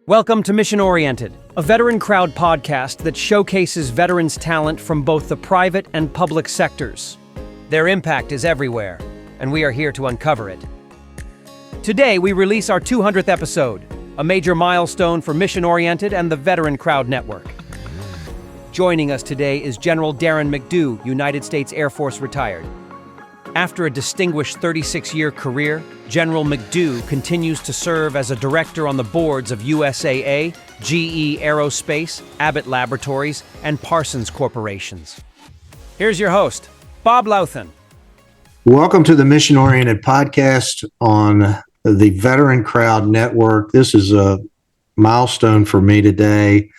Welcome to Mission Oriented, a veteran crowd podcast that showcases veterans' talent from both the private and public sectors. Their impact is everywhere, and we are here to uncover it. Today, we release our 200th episode, a major milestone for Mission Oriented and the Veteran Crowd Network. Joining us today is General Darren McDew, United States Air Force retired. After a distinguished 36-year career, General McDew continues to serve as a director on the boards of USAA, GE Aerospace, Abbott Laboratories, and Parsons Corporations. Here's your host, Bob Louthan. Welcome to the Mission Oriented podcast on the Veteran Crowd Network. This is a milestone for me today.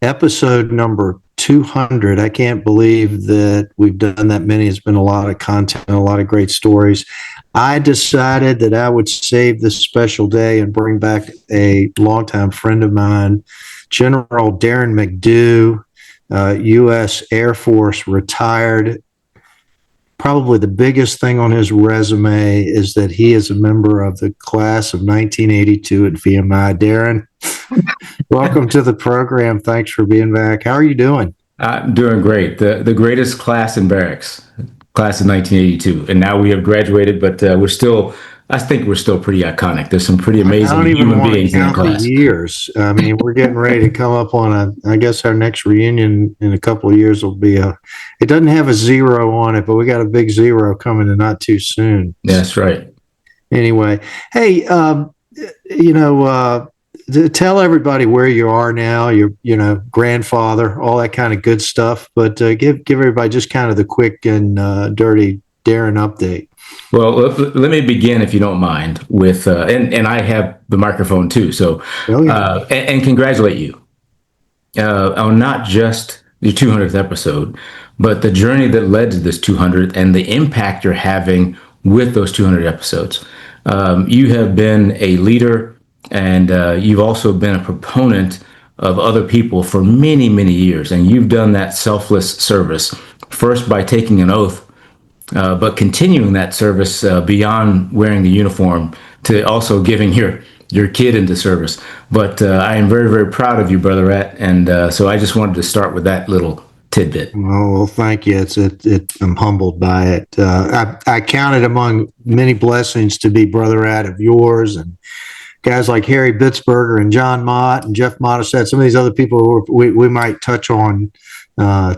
Episode number 200. I can't believe that we've done that many. It's been a lot of content, a lot of great stories. I decided that I would save this special day and bring back a longtime friend of mine, General Darren McDew, U.S. Air Force retired. Probably the biggest thing on his resume is that he is a member of the class of 1982 at VMI. Darren, welcome to the program. Thanks for being back. How are you doing? I'm doing great. The greatest class in barracks, class of 1982. And now we have graduated, but I think we're still pretty iconic. There's some pretty amazing human beings in the class. Years. I mean, we're getting ready to come up on I guess our next reunion in a couple of years will be it doesn't have a 0 on it, but we got a big 0 coming in not too soon. That's right. Anyway, hey, tell everybody where you are now, your grandfather, all that kind of good stuff, but give everybody just kind of the quick and dirty Darren update. Well, let me begin, if you don't mind, with and I have the microphone too. So, and congratulate you on not just your 200th episode, but the journey that led to this 200th and the impact you're having with those 200 episodes. You have been a leader, and you've also been a proponent of other people for many, many years, and you've done that selfless service first by taking an oath. But continuing that service beyond wearing the uniform to also giving your kid into service. But I am very, very proud of you, Brother Rat. And so I just wanted to start with that little tidbit. Oh, well, thank you. I'm humbled by it. I count it among many blessings to be Brother Rat of yours, and guys like Harry Bitzberger and John Mott and Jeff Modisette, some of these other people we might touch on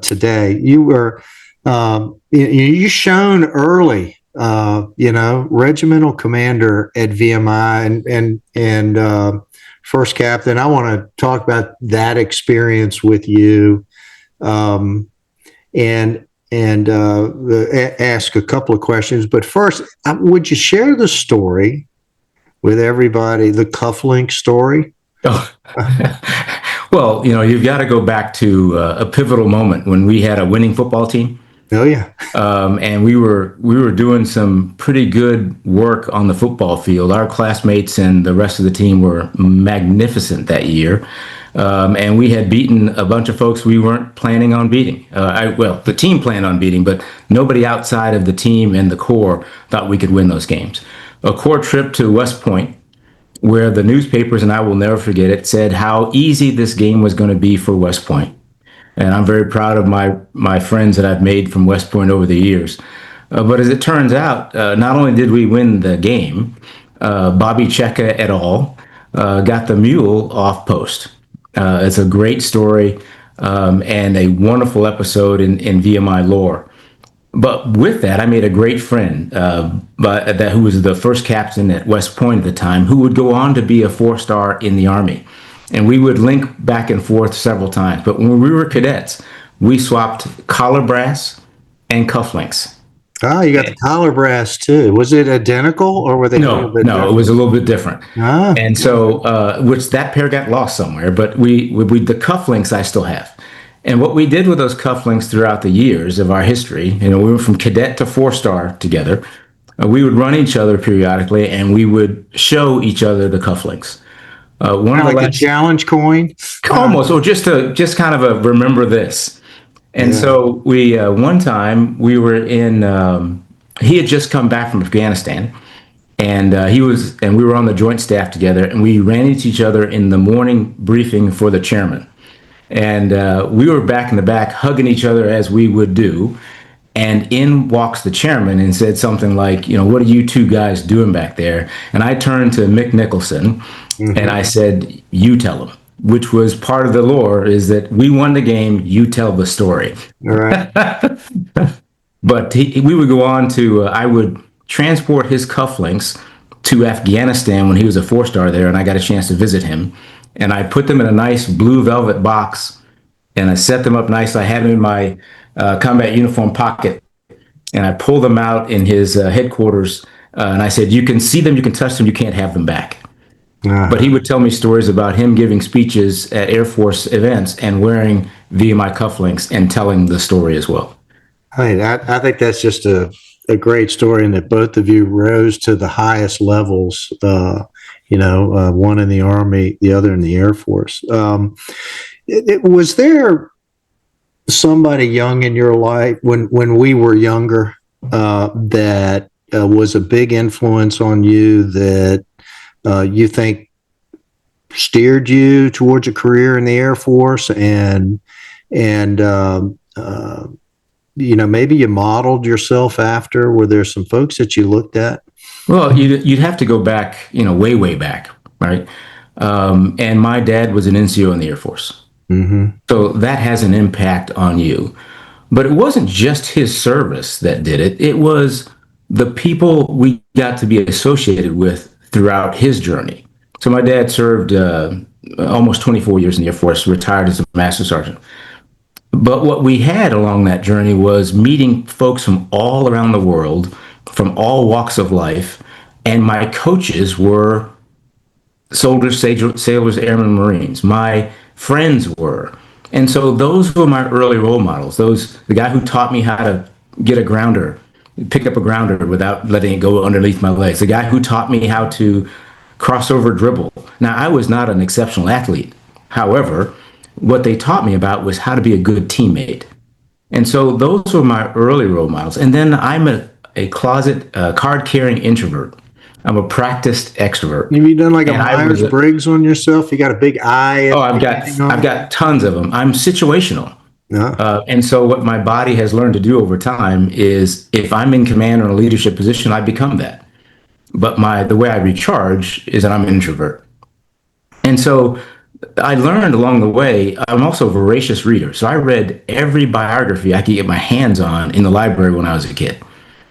today. You were... you shone early, regimental commander at VMI and first captain. I want to talk about that experience with you, and ask a couple of questions. But first, would you share the story with everybody, the cufflink story? Oh. Well, you've got to go back to a pivotal moment when we had a winning football team. Oh yeah. And we were doing some pretty good work on the football field. Our classmates and the rest of the team were magnificent that year. And we had beaten a bunch of folks we weren't planning on beating. The team planned on beating, but nobody outside of the team and the Corps thought we could win those games. A Corps trip to West Point, where the newspapers, and I will never forget it, said how easy this game was going to be for West Point. And I'm very proud of my friends that I've made from West Point over the years. But as it turns out, not only did we win the game, Bobby Cheka et al. Got the mule off post. It's a great story and a wonderful episode in VMI lore. But with that, I made a great friend who was the first captain at West Point at the time, who would go on to be a 4-star in the Army. And we would link back and forth several times. But when we were cadets, we swapped collar brass and cufflinks. Oh, you got the collar brass too. Was it identical, or were they? No, it was a little bit different. Ah. And so, which that pair got lost somewhere. But we the cufflinks I still have. And what we did with those cufflinks throughout the years of our history, we went from cadet to 4-star together. We would run each other periodically, and we would show each other the cufflinks. A challenge coin, almost, or just kind of a remember this. And so we one time we were in. He had just come back from Afghanistan, And we were on the joint staff together, and we ran into each other in the morning briefing for the chairman. And we were back in the back hugging each other as we would do. And in walks the chairman and said something like, what are you two guys doing back there? And I turned to Mick Nicholson and I said, you tell him, which was part of the lore, is that we won the game, you tell the story. All right. But we would go on to, I would transport his cufflinks to Afghanistan when he was a 4-star there, and I got a chance to visit him. And I put them in a nice blue velvet box, and I set them up nice. I had them in my combat uniform pocket, and I pulled them out in his headquarters, and I said, you can see them, you can touch them, you can't have them back. But he would tell me stories about him giving speeches at Air Force events and wearing VMI cufflinks and telling the story as well. I think that's just a great story, and that both of you rose to the highest levels, one in the Army, the other in the Air Force. Was there somebody young in your life when we were younger that was a big influence on you, that you think steered you towards a career in the Air Force, and maybe you modeled yourself after? Were there some folks that you looked at? Well, you'd have to go back, way back, right? And my dad was an NCO in the Air Force. Mm-hmm. So that has an impact on you. But it wasn't just his service that did it. It was the people we got to be associated with throughout his journey. So my dad served almost 24 years in the Air Force, retired as a master sergeant. But what we had along that journey was meeting folks from all around the world, from all walks of life. And my coaches were soldiers, sailors, airmen, Marines. My friends were. And so those were my early role models. The guy who taught me how to get a grounder, pick up a grounder without letting it go underneath my legs. The guy who taught me how to crossover dribble. Now, I was not an exceptional athlete. However, what they taught me about was how to be a good teammate. And so those were my early role models. And then I'm a closet card-carrying introvert. I'm a practiced extrovert. Have you done like a Myers-Briggs on yourself? You got a big eye? Oh, I've got tons of them. I'm situational. Yeah. And so what my body has learned to do over time is, if I'm in command or in a leadership position, I become that. But the way I recharge is that I'm an introvert. And so I learned along the way, I'm also a voracious reader. So I read every biography I could get my hands on in the library when I was a kid.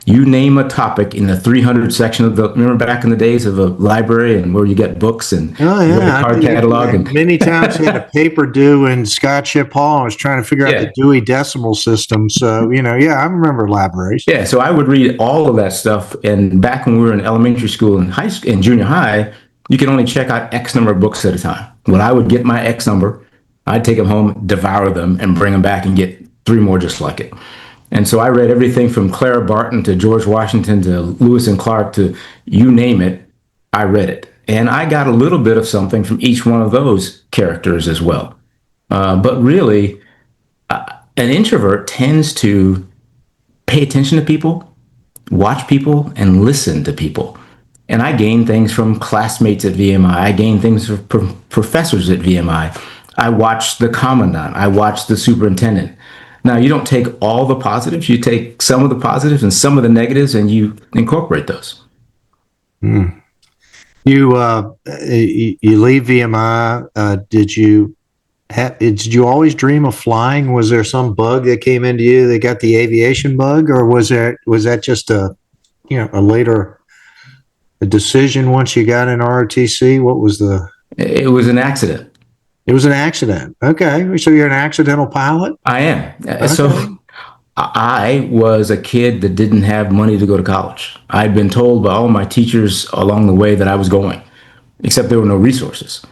You name a topic in the 300 section of remember back in the days of a library and where you get books and the card catalog. And many times I had a paper due in Scott Ship Hall. I was trying to figure out the Dewey Decimal System. So, I remember libraries. Yeah, so I would read all of that stuff. And back when we were in elementary school and high school and junior high, you could only check out X number of books at a time. When I would get my X number, I'd take them home, devour them, and bring them back and get 3 more just like it. And so I read everything from Clara Barton to George Washington to Lewis and Clark to you name it, I read it. And I got a little bit of something from each one of those characters as well. But really, an introvert tends to pay attention to people, watch people, and listen to people. And I gained things from classmates at VMI. I gained things from professors at VMI. I watched the commandant. I watched the superintendent. Now, you don't take all the positives. You take some of the positives and some of the negatives, and you incorporate those. Mm. You leave VMI. Did you always dream of flying? Was there some bug that came into you that got the aviation bug, or was that just a later decision once you got in ROTC? What was the? It was an accident. It was an accident. Okay. So you're an accidental pilot? I am. Okay. So I was a kid that didn't have money to go to college. I'd been told by all my teachers along the way that I was going, except there were no resources.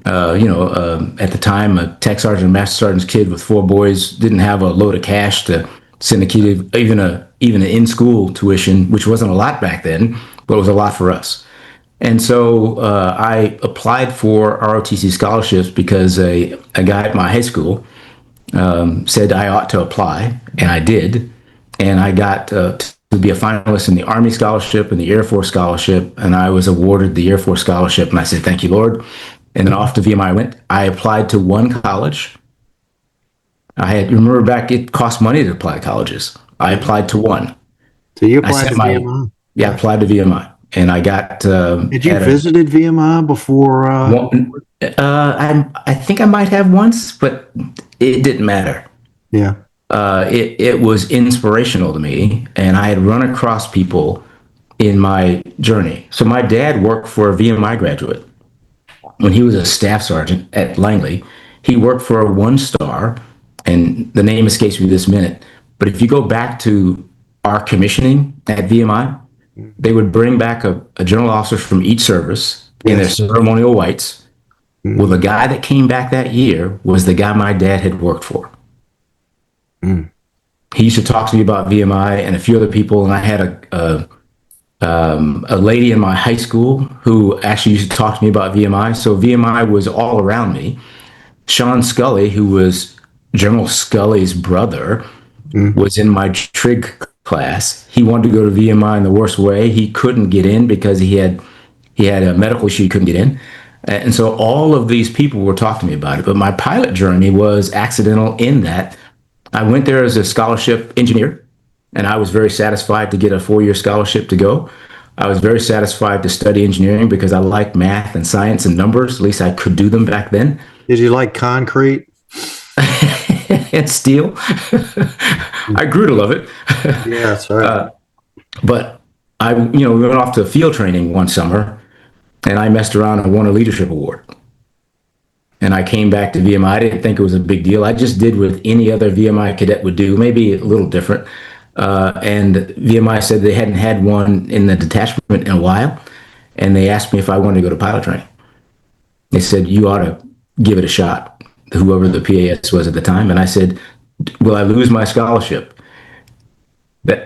At the time, a tech sergeant, master sergeant's kid with 4 boys didn't have a load of cash to send a kid even an in-school tuition, which wasn't a lot back then, but it was a lot for us. And so I applied for ROTC scholarships because a guy at my high school said I ought to apply, and I did. And I got to to be a finalist in the Army Scholarship and the Air Force Scholarship, and I was awarded the Air Force Scholarship, and I said, "Thank you, Lord." And then off to VMI I went. I applied to one college. Remember back, it cost money to apply to colleges. I applied to one. So you applied to VMI? Yeah, I applied to VMI, and I got. Did you visited VMI before? I think I might have once, but it didn't matter. Yeah. It was inspirational to me, and I had run across people in my journey. So my dad worked for a VMI graduate when he was a staff sergeant at Langley. He worked for a 1-star, and the name escapes me this minute. But if you go back to our commissioning at VMI, they would bring back a general officer from each service in their ceremonial whites. Well, the guy that came back that year was the guy my dad had worked for. He used to talk to me about VMI and a few other people, and I had a lady in my high school who actually used to talk to me about VMI. So VMI was all around me. Sean Scully, who was General Scully's brother, was in my trig class. He wanted to go to VMI in the worst way. He couldn't get in because he had a medical issue. He couldn't get in. And so all of these people were talking to me about it. But my pilot journey was accidental in that I went there as a scholarship engineer, and I was very satisfied to get a 4-year scholarship to go. I was very satisfied to study engineering because I liked math and science and numbers. At least I could do them back then. Did you like concrete? And steel. I grew to love it. Yeah, that's right. But we went off to field training one summer, and I messed around and won a leadership award. And I came back to VMI. I didn't think it was a big deal. I just did what any other VMI cadet would do, maybe a little different. And VMI said they hadn't had one in the detachment in a while. And they asked me if I wanted to go to pilot training. They said, "You ought to give it a shot," whoever the PAS was at the time. And I said, "Will I lose my scholarship?"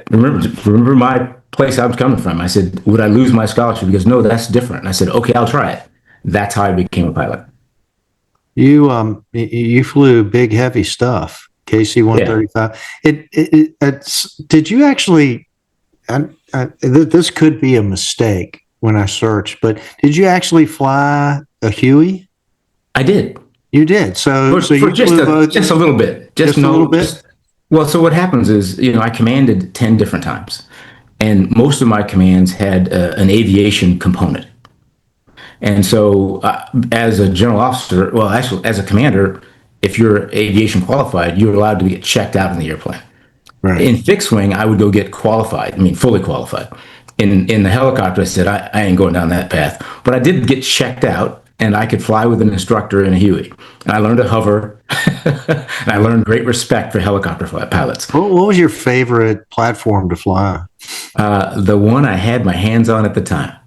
Remember my place I was coming from. I said, "Would I lose my scholarship?" He goes, "No, that's different." And I said, "Okay, I'll try it." That's how I became a pilot. You flew big, heavy stuff, KC-135. Yeah. Did you actually? This could be a mistake when I searched, but did you actually fly a Huey? I did. You did. So just a little bit. Just a little bit. Well, so what happens is, I commanded 10 different times, and most of my commands had an aviation component. And so as a general officer, well, actually, as a commander, if you're aviation qualified, you're allowed to get checked out in the airplane. Right. In fixed wing, I would go get qualified. Fully qualified. In the helicopter, I said, I ain't going down that path. But I did get checked out, and I could fly with an instructor in a Huey. And I learned to hover, and I learned great respect for helicopter pilots. What was your favorite platform to fly? The one I had my hands on at the time.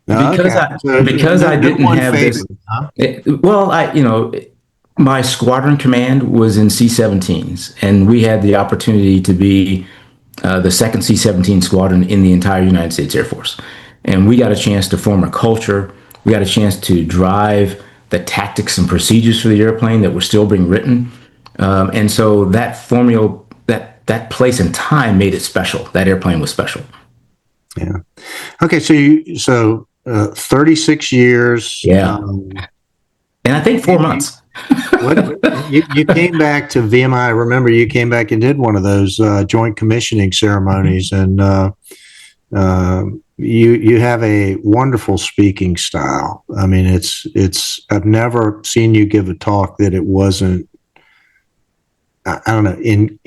Because I didn't have this. Huh? My squadron command was in C-17s, and we had the opportunity to be the second C-17 squadron in the entire United States Air Force. And we got a chance to form a culture. We got a chance to drive the tactics and procedures for the airplane that were still being written. And so that formula, that place and time made it special. That airplane was special. Yeah. Okay. So 36 years. Yeah. And I think 4 months. You came back to VMI. I remember you came back and did one of those joint commissioning ceremonies, and you have a wonderful speaking style. It's I've never seen you give a talk that it wasn't, I don't know,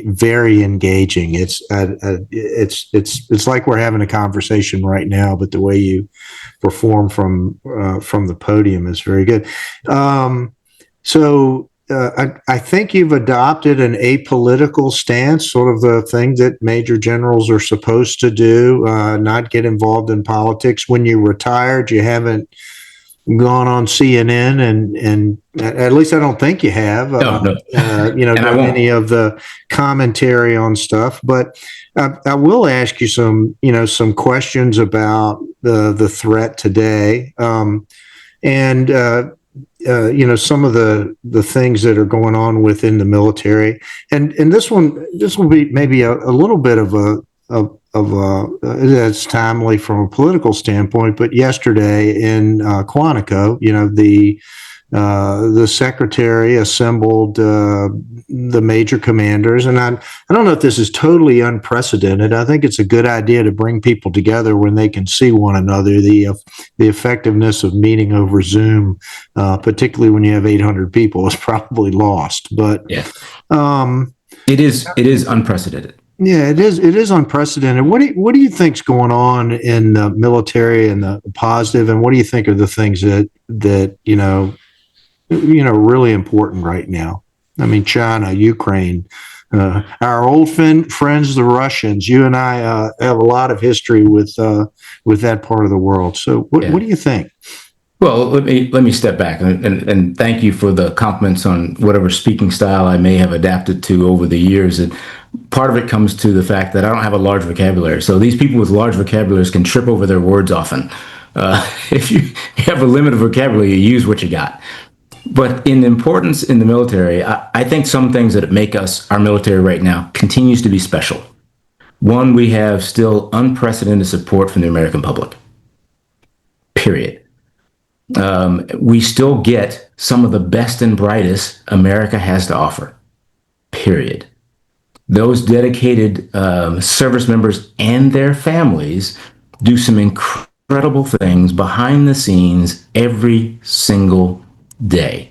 very engaging. It's like we're having a conversation right now, but the way you perform from the podium is very good. So I think you've adopted an apolitical stance, sort of the thing that major generals are supposed to do, not get involved in politics. When you retired, you haven't gone on CNN, and at least I don't think you have. No. Done any of the commentary on stuff. But I will ask you some questions about the threat today, and some of the things that are going on within the military. And this will be maybe a little bit of that's timely from a political standpoint. But yesterday in Quantico, the secretary assembled the major commanders, and I don't know if this is totally unprecedented. I think it's a good idea to bring people together when they can see one another. The effectiveness of meeting over Zoom, particularly when you have 800 people, is probably lost. But yeah, it is unprecedented. Yeah, it is. It is unprecedented. What do you think's going on in the military and the positive, and what do you think are the things that really important right now? I mean, China, Ukraine, our old friends, the Russians. You and I have a lot of history with that part of the world. So, what do you think? Well, let me step back and thank you for the compliments on whatever speaking style I may have adapted to over the years. And part of it comes to the fact that I don't have a large vocabulary. So these people with large vocabularies can trip over their words often. If you have a limited vocabulary, you use what you got. But in importance in the military, I think some things that make our military right now continues to be special. One, we have still unprecedented support from the American public. Period. We still get some of the best and brightest America has to offer. Period. Those dedicated service members and their families do some incredible things behind the scenes every single day.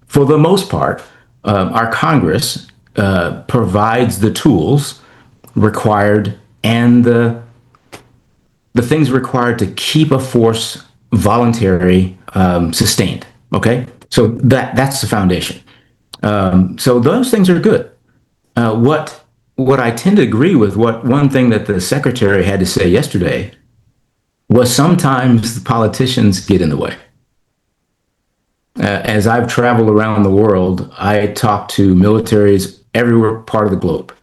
For the most part, our Congress provides the tools required and the things required to keep a force voluntary, sustained. Okay, so that's the foundation. So those things are good. What I tend to agree with, one thing that the secretary had to say yesterday was sometimes the politicians get in the way. As I've traveled around the world, I talk to militaries everywhere part of the globe,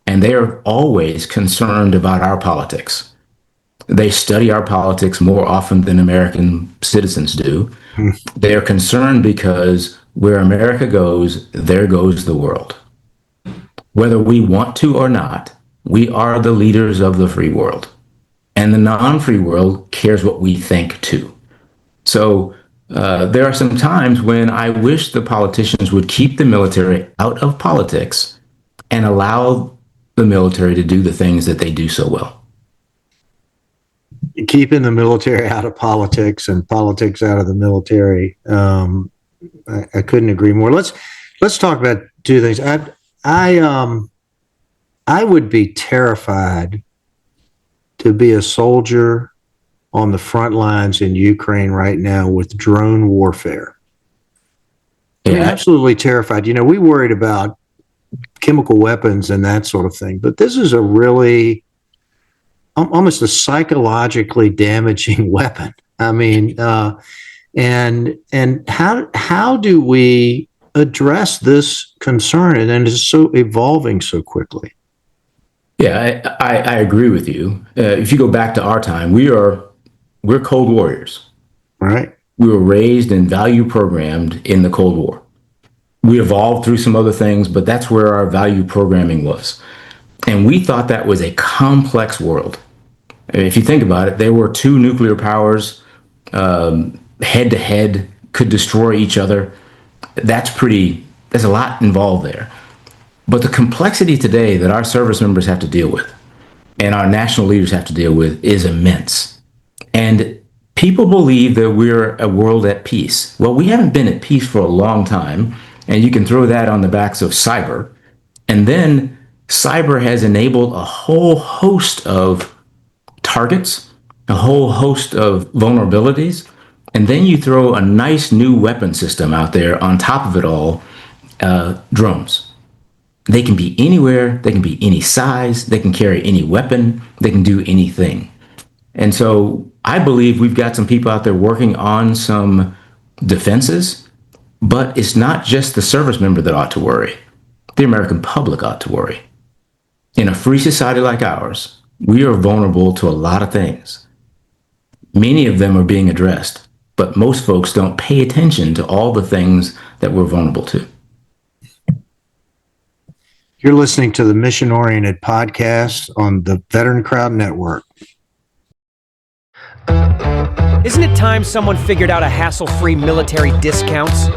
and they are always concerned about our politics. They study our politics more often than American citizens do. They are concerned because where America goes, there goes the world. Whether we want to or not, we are the leaders of the free world. And the non-free world cares what we think too. So there are some times when I wish the politicians would keep the military out of politics and allow the military to do the things that they do so well. Keeping the military out of politics and politics out of the military. I couldn't agree more. Let's talk about two things. I would be terrified to be a soldier on the front lines in Ukraine right now with drone warfare. Yeah. I'm absolutely terrified. We worried about chemical weapons and that sort of thing, but this is a really almost a psychologically damaging weapon. I mean, and how do we address this concern? And it's so evolving so quickly. Yeah, I agree with you. If you go back to our time, we're Cold Warriors. Right. We were raised and value programmed in the Cold War. We evolved through some other things, but that's where our value programming was. And we thought that was a complex world. If you think about it, there were two nuclear powers head to head, could destroy each other. There's a lot involved there. But the complexity today that our service members have to deal with and our national leaders have to deal with is immense. And people believe that we're a world at peace. Well, we haven't been at peace for a long time. And you can throw that on the backs of cyber. And then cyber has enabled a whole host of targets, a whole host of vulnerabilities. And then you throw a nice new weapon system out there on top of it all, drones. They can be anywhere, they can be any size, they can carry any weapon, they can do anything. And so I believe we've got some people out there working on some defenses, but it's not just the service member that ought to worry. The American public ought to worry. In a free society like ours, we are vulnerable to a lot of things. Many of them are being addressed, but most folks don't pay attention to all the things that we're vulnerable to. You're listening to the Mission Oriented Podcast on the Veteran Crowd Network. Isn't it time someone figured out a hassle-free military discounts?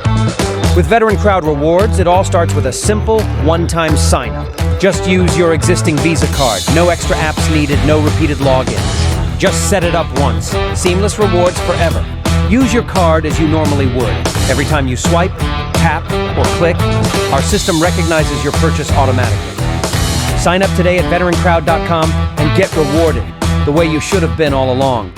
With Veteran Crowd Rewards, it all starts with a simple, one-time sign-up. Just use your existing Visa card. No extra apps needed, no repeated logins. Just set it up once. Seamless rewards forever. Use your card as you normally would. Every time you swipe, tap, or click, our system recognizes your purchase automatically. Sign up today at veterancrowd.com and get rewarded the way you should have been all along.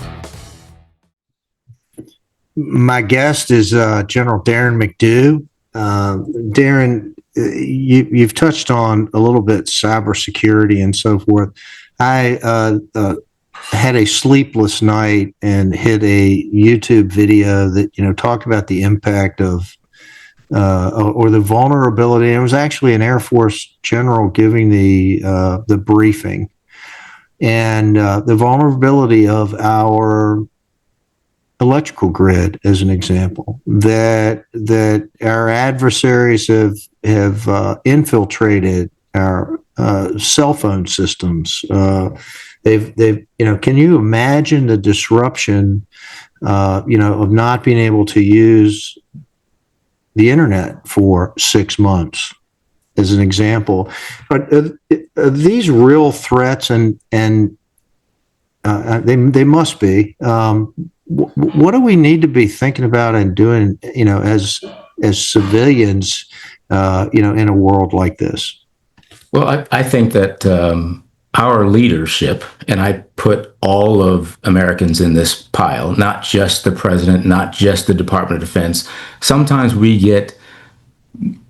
My guest is General Darren McDew. Darren, you've touched on a little bit cybersecurity and so forth. I had a sleepless night and hit a YouTube video that talked about the impact of or the vulnerability. It was actually an Air Force general giving the briefing, and the vulnerability of our electrical grid, as an example, that our adversaries have infiltrated our cell phone systems. They've can you imagine the disruption of not being able to use the internet for 6 months, as an example? But are these real threats, and they must be. What do we need to be thinking about and doing, as civilians, in a world like this? Well, I think that our leadership, and I put all of Americans in this pile, not just the president, not just the Department of Defense. Sometimes we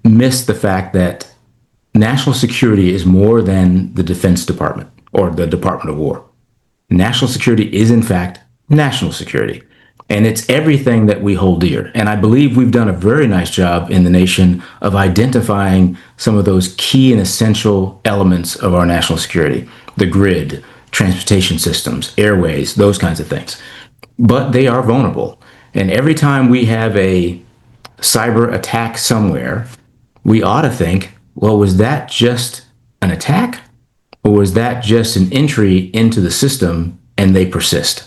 miss the fact that national security is more than the Defense Department or the Department of War. National security is, in fact, national security. And it's everything that we hold dear. And I believe we've done a very nice job in the nation of identifying some of those key and essential elements of our national security: the grid, transportation systems, airways, those kinds of things. But they are vulnerable. And every time we have a cyber attack somewhere, we ought to think, well, was that just an attack? Or was that just an entry into the system and they persist?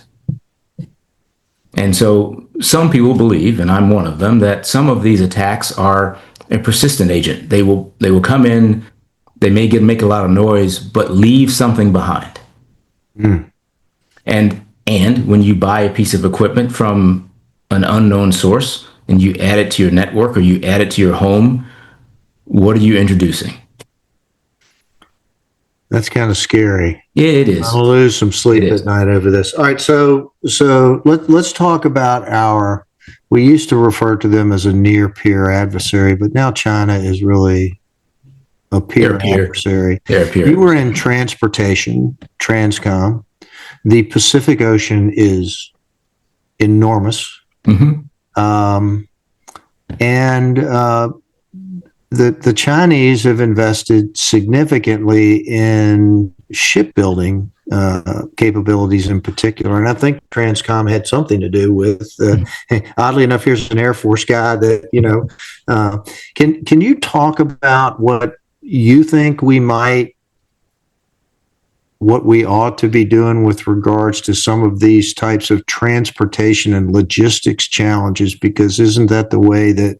And so some people believe, and I'm one of them, that some of these attacks are a persistent agent. They will come in, they may make a lot of noise, but leave something behind. And when you buy a piece of equipment from an unknown source and you add it to your network or you add it to your home, what are you introducing? That's kind of scary. Yeah, it is. I'll lose some sleep at night over this. All right, so let's talk about we used to refer to them as a near peer adversary, but now China is really a peer adversary. You were in transportation, TRANSCOM. The Pacific Ocean is enormous. Mm-hmm. The Chinese have invested significantly in shipbuilding capabilities in particular. And I think TRANSCOM had something to do with, oddly enough, here's an Air Force guy that, can you talk about what you think what we ought to be doing with regards to some of these types of transportation and logistics challenges? Because isn't that the way that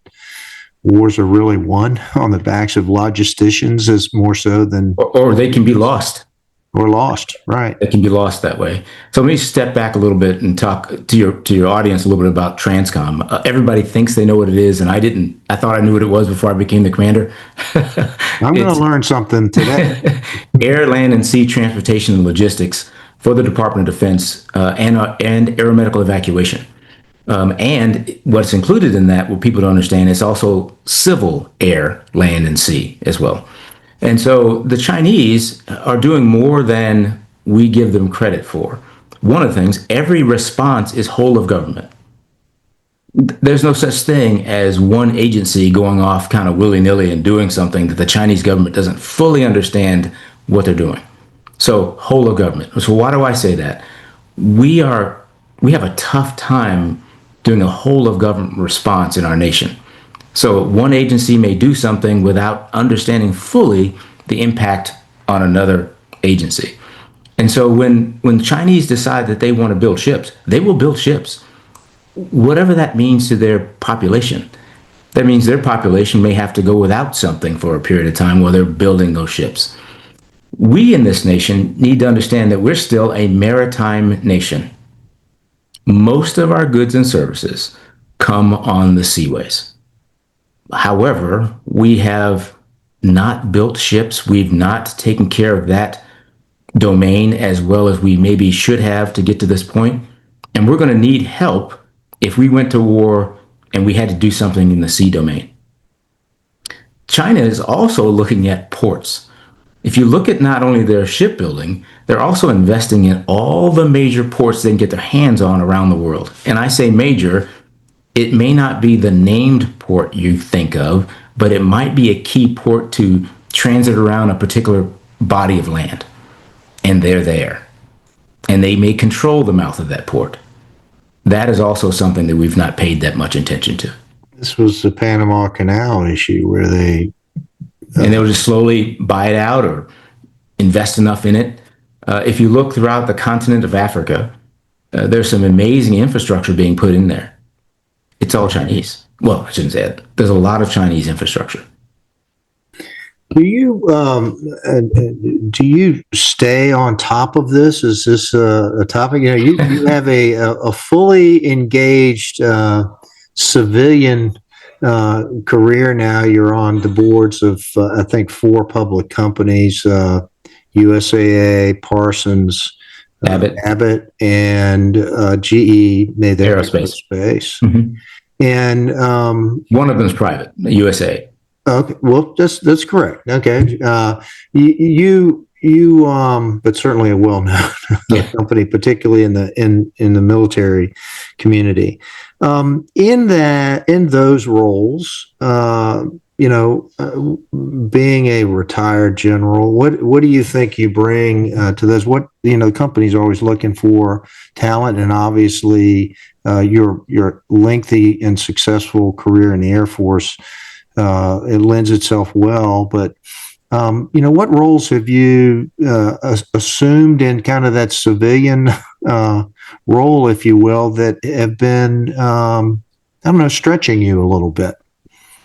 wars are really won, on the backs of logisticians, as more so than, or they can be lost. Or lost, right? They can be lost that way. So let me step back a little bit and talk to your audience a little bit about TRANSCOM. Everybody thinks they know what it is, and I didn't. I thought I knew what it was before I became the commander. I'm going to learn something today. Air, land, and sea transportation and logistics for the Department of Defense and aeromedical evacuation. And what's included in that, what people don't understand, is also civil air, land, and sea as well. And so the Chinese are doing more than we give them credit for. One of the things, every response is whole of government. There's no such thing as one agency going off kind of willy-nilly and doing something that the Chinese government doesn't fully understand what they're doing. So whole of government. So why do I say that? We have a tough time doing a whole of government response in our nation. So one agency may do something without understanding fully the impact on another agency. And so when the Chinese decide that they want to build ships, they will build ships, whatever that means to their population. That means their population may have to go without something for a period of time while they're building those ships. We in this nation need to understand that we're still a maritime nation. Most of our goods and services come on the seaways. However, we have not built ships. We've not taken care of that domain as well as we maybe should have to get to this point. And we're going to need help if we went to war and we had to do something in the sea domain. China is also looking at ports. If you look at not only their shipbuilding, they're also investing in all the major ports they can get their hands on around the world. And I say major, it may not be the named port you think of, but it might be a key port to transit around a particular body of land. And they're there. And they may control the mouth of that port. That is also something that we've not paid that much attention to. This was the Panama Canal issue where they... and they'll just slowly buy it out or invest enough in it. If you look throughout the continent of Africa, there's some amazing infrastructure being put in there. It's all Chinese. Well, I shouldn't say it. There's a lot of Chinese infrastructure. Do you stay on top of this? Is this a topic? You have a fully engaged civilian career now. You're on the boards of I think 4 public companies: USAA, Parsons, Abbott, and GE. Aerospace. Mm-hmm. And one of them is private, USA. Okay, well, that's correct. Okay, but certainly a well-known company, particularly in the military community. In those roles, being a retired general, what do you think you bring to those? What the company's always looking for talent, and obviously your lengthy and successful career in the Air Force. It lends itself well, but what roles have you assumed in kind of that civilian role, if you will, that have been stretching you a little bit?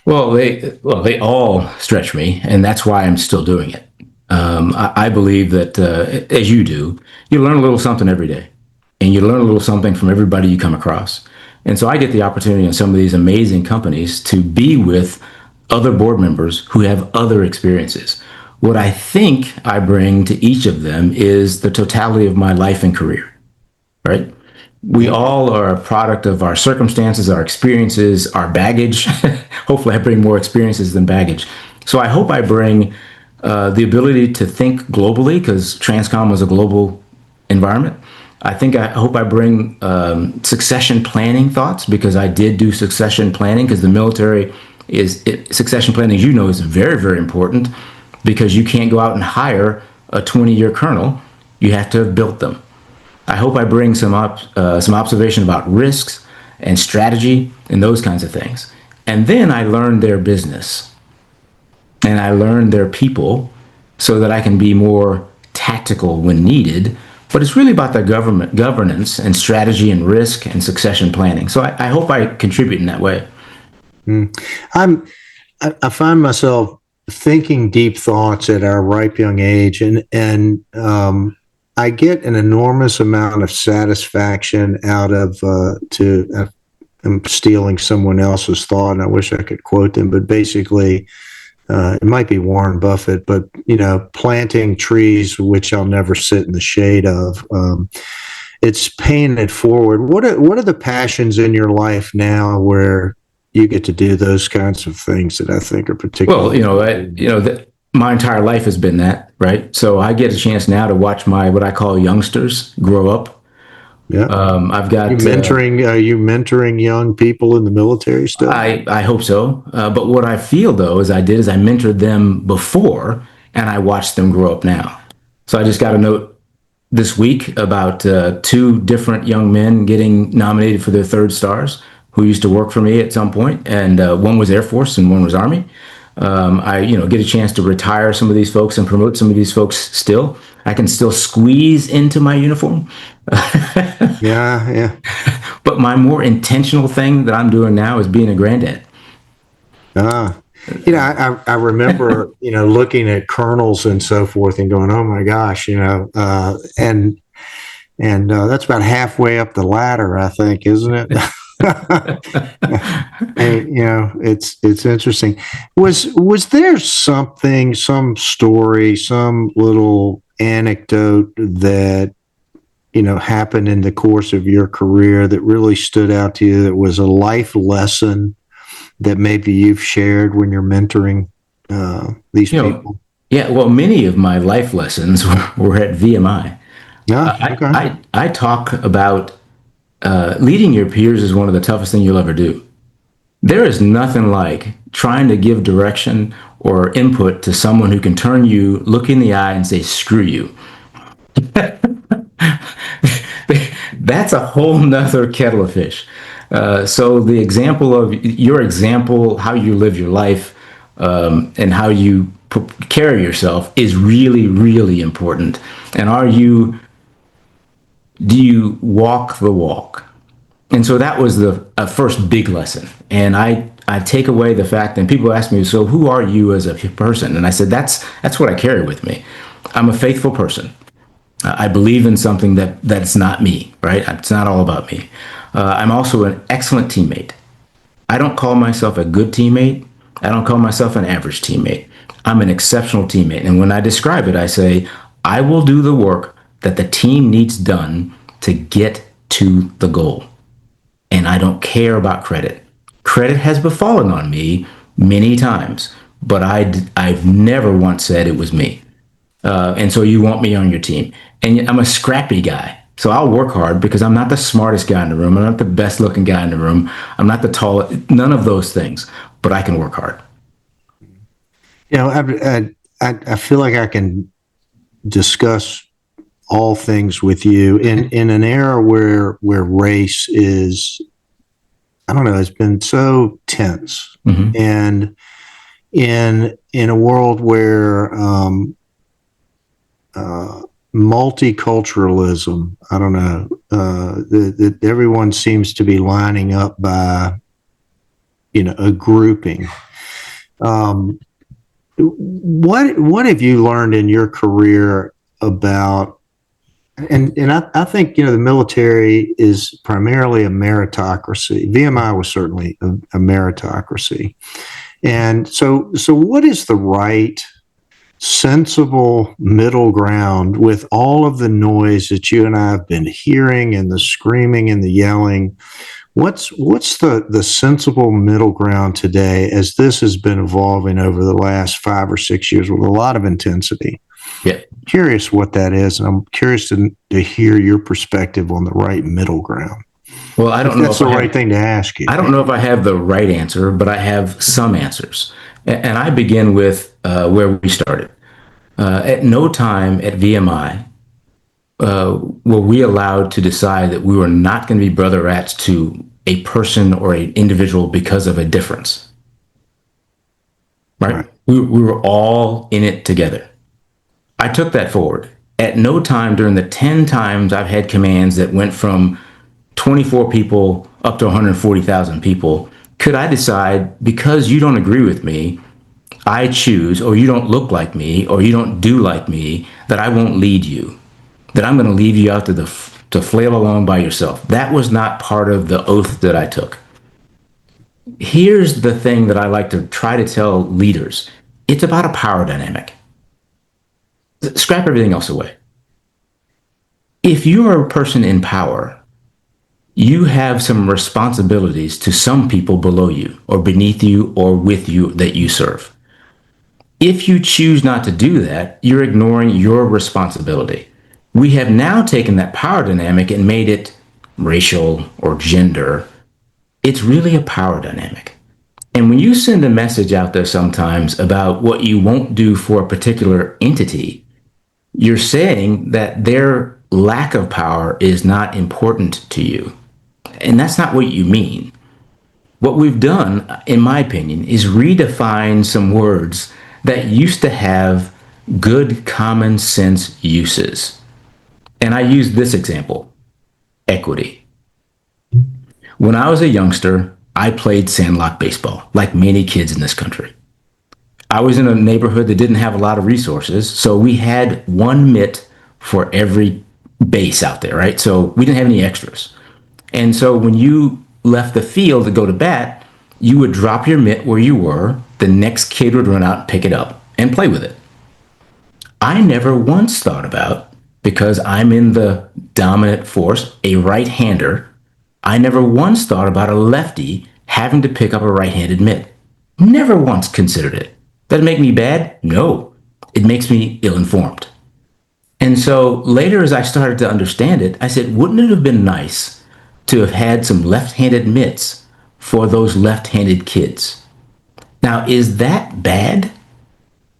Well, they all stretch me, and that's why I'm still doing it. I believe that as you do, you learn a little something every day, and you learn a little something from everybody you come across. And so I get the opportunity in some of these amazing companies to be with other board members who have other experiences. What I think I bring to each of them is the totality of my life and career, right? We all are a product of our circumstances, our experiences, our baggage. Hopefully I bring more experiences than baggage. So I hope I bring the ability to think globally, because TRANSCOM was a global environment. I hope I bring succession planning thoughts, because I did do succession planning, because the military succession planning, as you know, is very, very important, because you can't go out and hire a 20-year colonel. You have to have built them. I hope I bring some observation about risks and strategy and those kinds of things. And then I learn their business and I learn their people so that I can be more tactical when needed. But it's really about the governance and strategy and risk and succession planning. So I hope I contribute in that way. I find myself thinking deep thoughts at our ripe young age, and I get an enormous amount of satisfaction out of I'm stealing someone else's thought, and I wish I could quote them, but basically it might be Warren Buffett, but planting trees which I'll never sit in the shade of. It's paying it forward. What are the passions in your life now where you get to do those kinds of things that I think are particularly... Well, my entire life has been that, right? So I get a chance now to watch what I call youngsters grow up. Yeah. I've got... Are you mentoring young people in the military still? I hope so. But what I feel, though, is I mentored them before, and I watched them grow up now. So I just got a note this week about 2 different young men getting nominated for their 3rd stars, who used to work for me at some point, and one was Air Force and one was Army. I, get a chance to retire some of these folks and promote some of these folks still. I can still squeeze into my uniform. Yeah, yeah. But my more intentional thing that I'm doing now is being a granddad. Ah, I remember, looking at colonels and so forth and going, oh my gosh, and that's about halfway up the ladder, I think, isn't it? And, it's interesting. Was there something, some story, some little anecdote that happened in the course of your career that really stood out to you, that was a life lesson that maybe you've shared when you're mentoring these people? Yeah, well, many of my life lessons were at VMI. Yeah, okay. I talk about leading your peers is one of the toughest things you'll ever do. There is nothing like trying to give direction or input to someone who can turn you, look in the eye, and say, screw you. That's a whole nother kettle of fish. So the example of your example, how you live your life, and how you carry yourself is really, really important. And do you walk the walk? And so that was the first big lesson. And I take away the fact, and people ask me, so who are you as a person? And I said, that's what I carry with me. I'm a faithful person. I believe in something that's not me, right? It's not all about me. I'm also an excellent teammate. I don't call myself a good teammate. I don't call myself an average teammate. I'm an exceptional teammate. And when I describe it, I say, I will do the work that the team needs done to get to the goal. And I don't care about credit. Credit has befallen on me many times, but I've never once said it was me. And so you want me on your team. And I'm a scrappy guy. So I'll work hard because I'm not the smartest guy in the room. I'm not the best looking guy in the room. I'm not the tallest, none of those things, but I can work hard. I feel like I can discuss all things with you in an era where race is, I don't know, it's been so tense. Mm-hmm. And in a world where multiculturalism, I don't know, that everyone seems to be lining up by, a grouping. What have you learned in your career about, and I think, the military is primarily a meritocracy. VMI was certainly a meritocracy. And so what is the right, sensible middle ground with all of the noise that you and I have been hearing, and the screaming and the yelling? What's the sensible middle ground today, as this has been evolving over the last 5 or 6 years with a lot of intensity? Yeah. Curious what that is, and I'm curious to hear your perspective on the right middle ground. Well, I don't know if that's the right thing to ask you. I don't know if I have the right answer, but I have some answers. And I begin with where we started. At no time at VMI were we allowed to decide that we were not going to be brother rats to a person or an individual because of a difference. Right? We were all in it together. I took that forward. At no time during the 10 times I've had commands that went from 24 people up to 140,000 people, could I decide, because you don't agree with me, I choose, or you don't look like me, or you don't do like me, that I won't lead you, that I'm going to leave you out to flail along by yourself. That was not part of the oath that I took. Here's the thing that I like to try to tell leaders. It's about a power dynamic. Scrap everything else away. If you are a person in power, you have some responsibilities to some people below you or beneath you or with you that you serve. If you choose not to do that, you're ignoring your responsibility. We have now taken that power dynamic and made it racial or gender. It's really a power dynamic. And when you send a message out there sometimes about what you won't do for a particular entity, you're saying that their lack of power is not important to you. And that's not what you mean. What we've done, in my opinion, is redefine some words that used to have good common sense uses. And I use this example: equity. When I was a youngster, I played sandlot baseball, like many kids in this country. I was in a neighborhood that didn't have a lot of resources, so we had one mitt for every base out there, right? So we didn't have any extras. And so when you left the field to go to bat, you would drop your mitt where you were, the next kid would run out and pick it up and play with it. I never once thought about, because I'm in the dominant force, a right-hander, I never once thought about a lefty having to pick up a right-handed mitt. Never once considered it. Does it make me bad? No. It makes me ill-informed. And so later, as I started to understand it, I said, wouldn't it have been nice to have had some left-handed mitts for those left-handed kids? Now, is that bad?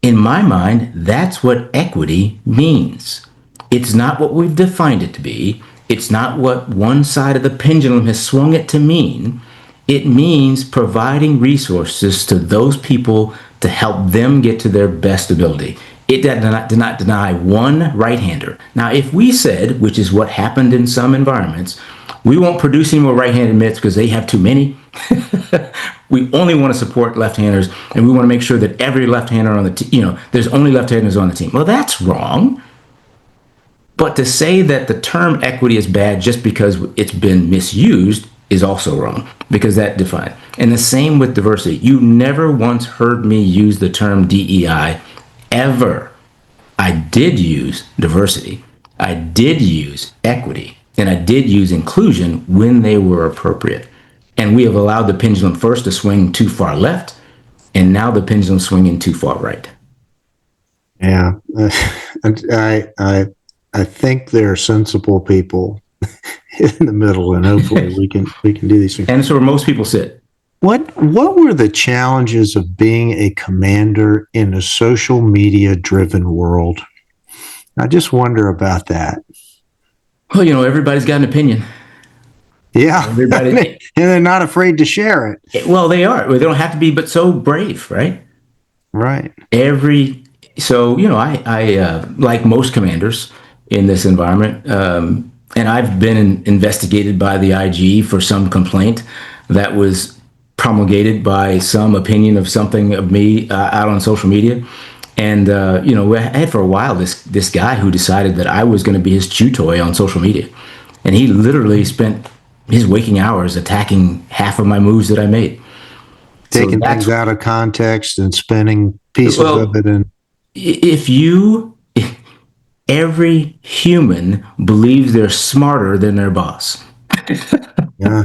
In my mind, that's what equity means. It's not what we've defined it to be. It's not what one side of the pendulum has swung it to mean. It means providing resources to those people to help them get to their best ability. It did not deny one right-hander. Now, if we said, which is what happened in some environments, we won't produce any more right-handed mitts because they have too many. We only want to support left-handers, and we want to make sure that every left-hander on the team, there's only left-handers on the team. Well, that's wrong. But to say that the term equity is bad just because it's been misused is also wrong, because that defined. And the same with diversity. You never once heard me use the term DEI ever. I did use diversity. I did use equity. And I did use inclusion when they were appropriate. And we have allowed the pendulum first to swing too far left, and now the pendulum swinging too far right. Yeah, I think there are sensible people in the middle, and hopefully we can do these things. And so where most people sit. What were the challenges of being a commander in a social media driven world? I just wonder about that. Well, everybody's got an opinion. Yeah, and they're not afraid to share it. Well, they are. They don't have to be, but so brave, right? Right. I like most commanders in this environment, and I've been investigated by the IG for some complaint that was promulgated by some opinion of something of me out on social media. And, I had for a while this guy who decided that I was going to be his chew toy on social media. And he literally spent his waking hours attacking half of my moves that I made. Taking things out of context and spinning pieces of it. And every human believes they're smarter than their boss. Yeah.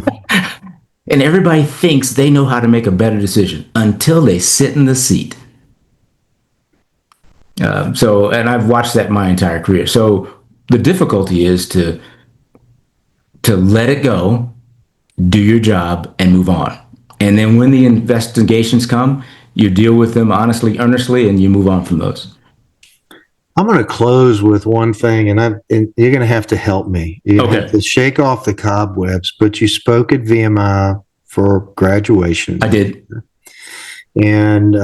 And everybody thinks they know how to make a better decision until they sit in the seat. And I've watched that my entire career. So the difficulty is to let it go, do your job, and move on. And then when the investigations come, you deal with them honestly, earnestly, and you move on from those. I'm going to close with one thing, and you're going to have to help me. You have to shake off the cobwebs, but you spoke at VMI for graduation. I did. And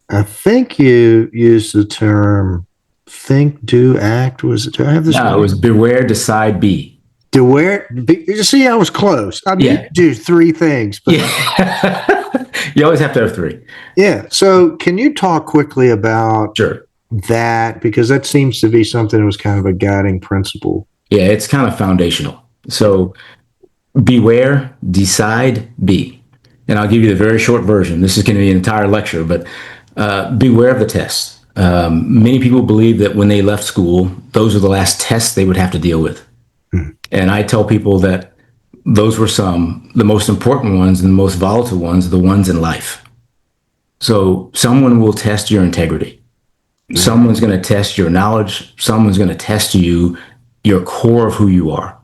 I think you used the term think, do, act. Do I have this? No, it was beware, decide, be. You see, I was close. I did do three things. But You always have to have three. Yeah. So can you talk quickly about that? Because that seems to be something that was kind of a guiding principle. Yeah, it's kind of foundational. So beware, decide, be. And I'll give you the very short version. This is going to be an entire lecture, but beware of the tests. Many people believe that when they left school, those are the last tests they would have to deal with. And I tell people that those were the most important ones and the most volatile ones are the ones in life. So someone will test your integrity. Someone's going to test your knowledge. Someone's going to test your core of who you are.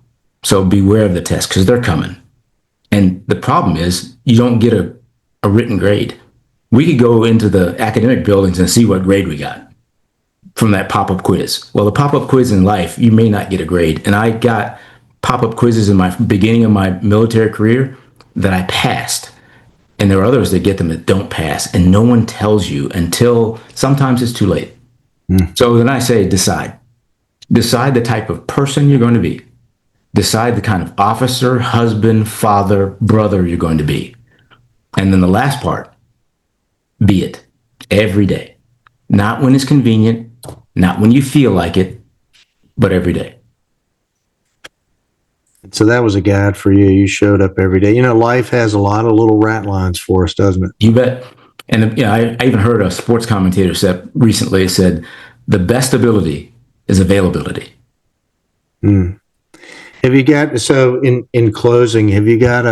So beware of the tests because they're coming. And the problem is you don't get a written grade. We could go into the academic buildings and see what grade we got from that pop-up quiz. Well, the pop-up quiz in life, you may not get a grade. And I got pop-up quizzes in my beginning of my military career that I passed. And there are others that get them that don't pass. And no one tells you until sometimes it's too late. So then I say, decide. Decide the type of person you're going to be. Decide the kind of officer, husband, father, brother you're going to be. And then the last part, be it every day. Not when it's convenient, not when you feel like it, but every day. So that was a guide for you. You showed up every day. Life has a lot of little rat lines for us, doesn't it? You bet. And I even heard a sports commentator recently said, the best ability is availability. Have you got, so in closing, have you got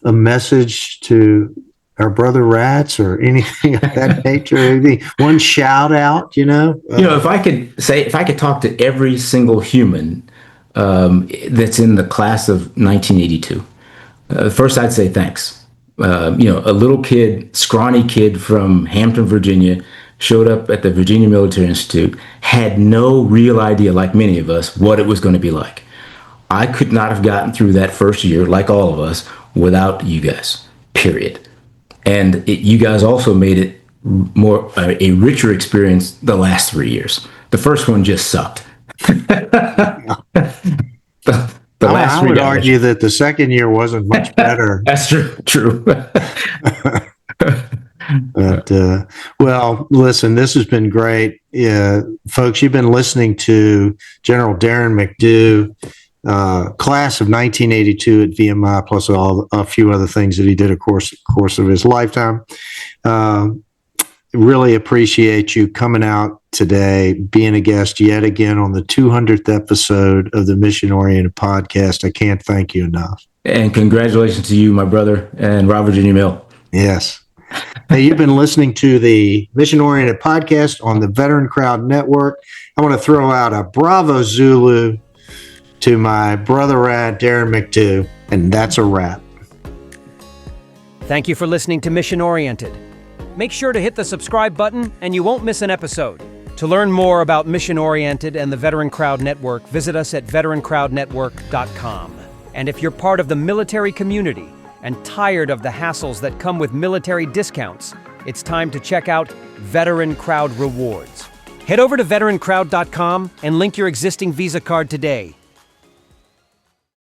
a message to our brother rats or anything of that nature? One shout out, if I could talk to every single human that's in the class of 1982, first I'd say thanks. A little kid, scrawny kid from Hampton, Virginia, showed up at the Virginia Military Institute, had no real idea, like many of us, what it was going to be like. I could not have gotten through that first year, like all of us, without you guys, period. And you guys also made it more a richer experience the last 3 years. The first one just sucked. The last I would argue that the second year wasn't much better. That's true. But, well, listen, this has been great. Folks, you've been listening to General Darren McDew, class of 1982 at VMI, plus a few other things that he did, of course of his lifetime. Really appreciate you coming out today, being a guest yet again on the 200th episode of the Mission Oriented Podcast. I can't thank you enough. And congratulations to you, my brother, and Rob Virginia Mill. Yes. Hey, you've been listening to the Mission Oriented Podcast on the Veteran Crowd Network. I want to throw out a Bravo Zulu to my brother rat, Darren McDew, and that's a wrap. Thank you for listening to Mission Oriented. Make sure to hit the subscribe button and you won't miss an episode. To learn more about Mission Oriented and the Veteran Crowd Network, visit us at veterancrowdnetwork.com. And if you're part of the military community and tired of the hassles that come with military discounts, it's time to check out Veteran Crowd Rewards. Head over to veterancrowd.com and link your existing Visa card today.